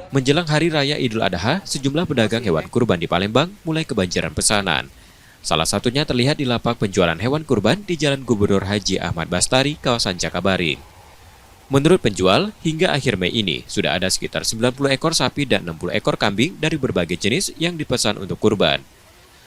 Menjelang Hari Raya Idul Adha, sejumlah pedagang hewan kurban di Palembang mulai kebanjiran pesanan. Salah satunya terlihat di lapak penjualan hewan kurban di Jalan Gubernur Haji Ahmad Bastari, kawasan Cakabaring. Menurut penjual, hingga akhir Mei ini sudah ada sekitar 90 ekor sapi dan 60 ekor kambing dari berbagai jenis yang dipesan untuk kurban.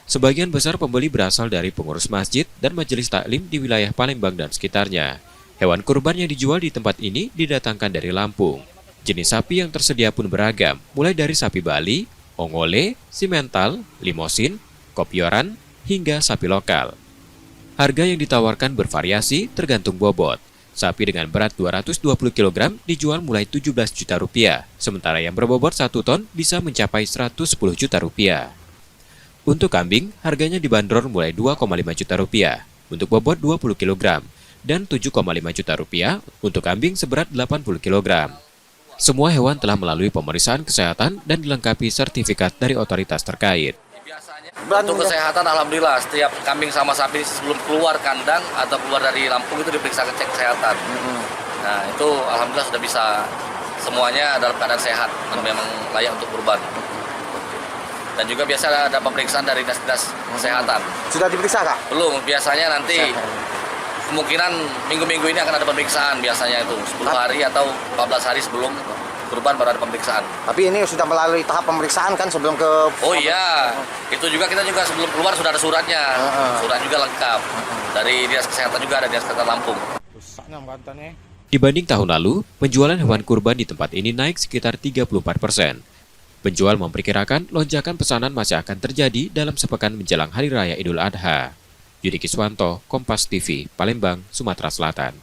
Sebagian besar pembeli berasal dari pengurus masjid dan majelis taklim di wilayah Palembang dan sekitarnya. Hewan kurban yang dijual di tempat ini didatangkan dari Lampung. Jenis sapi yang tersedia pun beragam, mulai dari sapi Bali, ongole, simental, limosin, kopioran, hingga sapi lokal. Harga yang ditawarkan bervariasi tergantung bobot. Sapi dengan berat 220 kg dijual mulai 17 juta rupiah, sementara yang berbobot 1 ton bisa mencapai 110 juta rupiah. Untuk kambing, harganya dibanderol mulai 2,5 juta rupiah untuk bobot 20 kg dan 7,5 juta rupiah untuk kambing seberat 80 kg. Semua hewan telah melalui pemeriksaan kesehatan dan dilengkapi sertifikat dari otoritas terkait. Untuk kesehatan, alhamdulillah, setiap kambing sama sapi sebelum keluar kandang atau keluar dari Lampung itu diperiksa cek kesehatan. Nah, itu alhamdulillah sudah bisa semuanya dalam keadaan sehat dan memang layak untuk kurban. Dan juga biasa ada pemeriksaan dari dinas kesehatan. Sudah diperiksa Kak? Belum, biasanya nanti kemungkinan minggu-minggu ini akan ada pemeriksaan, biasanya itu 10 hari atau 14 hari sebelum kurban baru ada pemeriksaan. Tapi ini sudah melalui tahap pemeriksaan kan sebelum ke... Oh iya, itu juga kita juga sebelum keluar sudah ada suratnya. Surat juga lengkap. Dari dinas kesehatan juga ada dinas kesehatan Lampung. Dibanding tahun lalu, penjualan hewan kurban di tempat ini naik sekitar 34%. Penjual memperkirakan lonjakan pesanan masih akan terjadi dalam sepekan menjelang Hari Raya Idul Adha. Yudi Kiswanto, Kompas TV, Palembang, Sumatera Selatan.